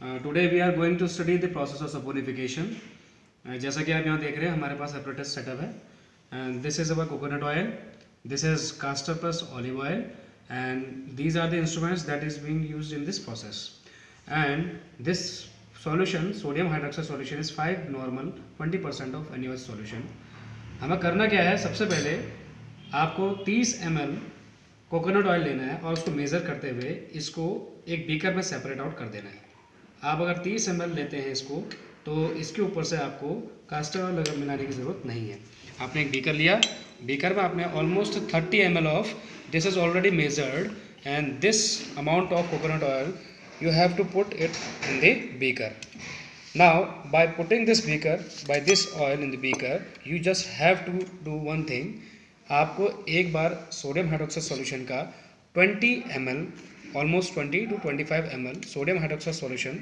Today we are going to study the process of saponification. जैसा कि आप यहाँ देख रहे हैं हमारे पास एपरेटस सेटअप है and this is our coconut oil, this is castor plus olive oil and these are the instruments that is being used in this process and this solution sodium hydroxide solution is 5 normal 20% of aqueous solution. हमें करना क्या है, सबसे पहले आपको 30 ml coconut oil लेना है और उसको मेज़र करते हुए इसको एक बीकर में सेपरेट आउट कर देना है। आप अगर 30 ml लेते हैं इसको तो इसके ऊपर से आपको कास्टर ऑयल अगर मिलाने की ज़रूरत नहीं है। आपने एक बीकर लिया, बीकर में आपने almost 30 ml of this is already measured and this amount of coconut oil you have to put it in the beaker. Now by putting this beaker, by this oil in the beaker, you just have to do one thing. आपको एक बार sodium hydroxide solution का 20 ml, almost 20 to 25 ml sodium hydroxide solution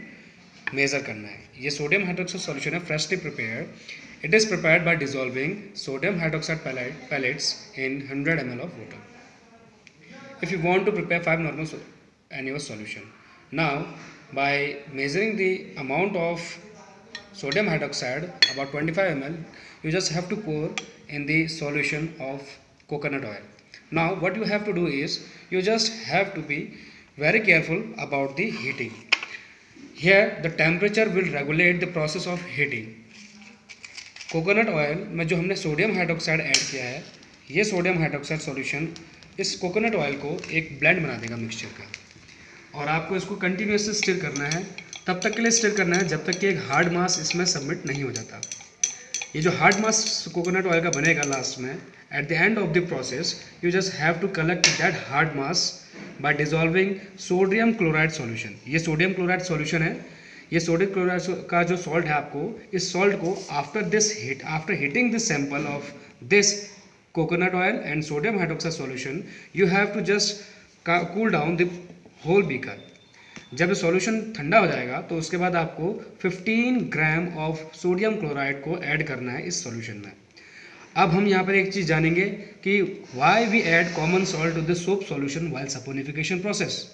measure करना है। ये sodium hydroxide solution है freshly prepared. It is prepared by dissolving sodium hydroxide pellets in 100 ml of water. If you want to prepare 5 normal NaOH solution, now by measuring the amount of sodium hydroxide about 25 ml, you just have to pour in the solution of coconut oil. Now what you have to do is you just have to be very careful about the heating. Here the temperature will regulate the process of heating. Coconut oil में जो हमने sodium hydroxide add किया है, ये sodium hydroxide solution इस coconut oil को एक blend बना देगा मिक्सचर का, और आपको इसको कंटिन्यूसली स्टिर करना है। तब तक के लिए स्टिर करना है जब तक कि एक हार्ड मास इसमें सबमिट नहीं हो जाता। ये जो हार्ड मास कोकोनट ऑयल का बनेगा लास्ट में, at the end of the process you just have to collect that hard mass by dissolving sodium chloride solution. ये सोडियम क्लोराइड सॉल्यूशन है। ये सोडियम क्लोराइड का जो सॉल्ट है, आपको इस सॉल्ट को after heating this sample of this coconut oil and sodium hydroxide solution, you have to just cool down the whole beaker. जब सॉल्यूशन ठंडा हो जाएगा तो उसके बाद आपको 15 ग्राम ऑफ सोडियम क्लोराइड को ऐड करना है इस सॉल्यूशन में। अब हम यहाँ पर एक चीज़ जानेंगे कि why we add common salt to the soap solution while saponification process.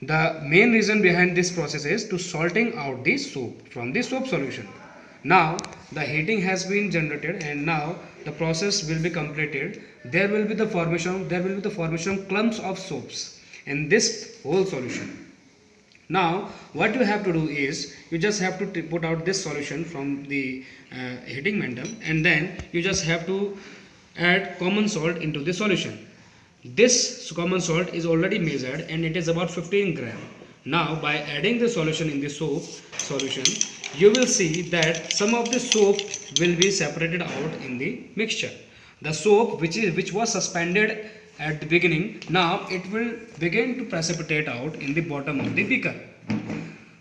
The main reason behind this process is to salting out the soap from the soap solution. Now the heating has been generated and now the process will be completed. There will be the formation of clumps of soaps in this whole solution. Now what you have to do is you just have to put out this solution from the heating medium and then you just have to add common salt into the solution. This common salt is already measured and it is about 15 gram. Now by adding the solution in the soap solution, you will see that some of the soap will be separated out in the mixture. The soap which was suspended at the beginning, now it will begin to precipitate out in the bottom of the beaker.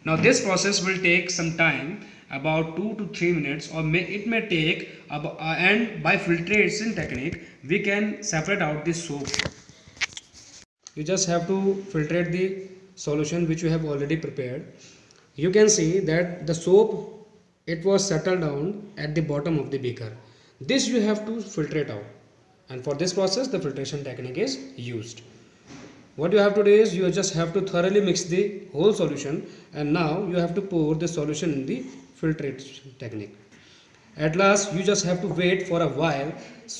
Now this process will take some time, about 2 to 3 minutes, or it may take and by filtration technique we can separate out the soap. You just have to filtrate the solution which you have already prepared. You can see that the soap, it was settled down at the bottom of the beaker. This you have to filtrate out, and for this process the filtration technique is used. What you have to do is you just have to thoroughly mix the whole solution, and now you have to pour the solution in the filtration technique. At last you just have to wait for a while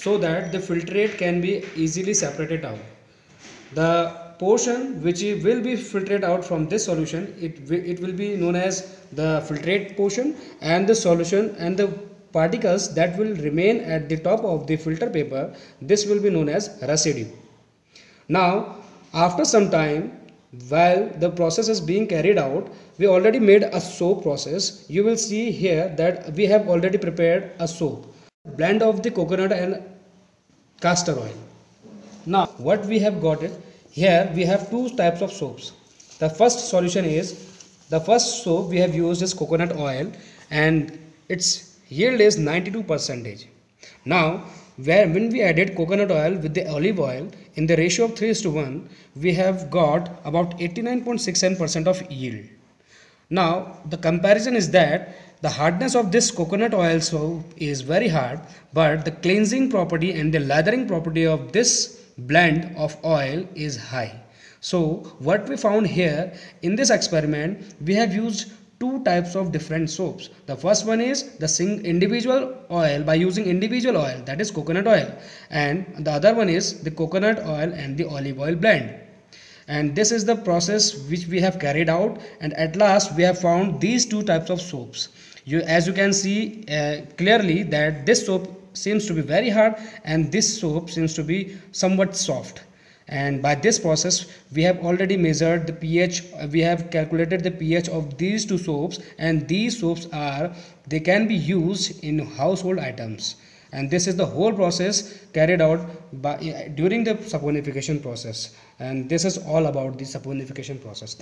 so that the filtrate can be easily separated out. The portion which will be filtered out from this solution, it will be known as the filtrate portion, and the solution and the particles that will remain at the top of the filter paper, this will be known as residue. Now after some time, while the process is being carried out, we already made a soap process. You will see here that we have already prepared a soap blend of the coconut and castor oil. Now what we have got it here, we have two types of soaps. The first solution is, the first soap we have used is coconut oil and its yield is 92%. Now when we added coconut oil with the olive oil in the ratio of 3:1, we have got about 89.67% of yield. Now the comparison is that the hardness of this coconut oil soap is very hard, but the cleansing property and the lathering property of this blend of oil is high. So what we found here in this experiment, we have used two types of different soaps. The first one is the individual oil, by using individual oil, that is coconut oil, and the other one is the coconut oil and the olive oil blend. And this is the process which we have carried out, and at last we have found these two types of soaps. As you can see clearly that this soap seems to be very hard and this soap seems to be somewhat soft. And by this process we have already measured the pH, we have calculated the pH of these two soaps, and these soaps they can be used in household items. And this is the whole process carried out during the saponification process, and this is all about the saponification process.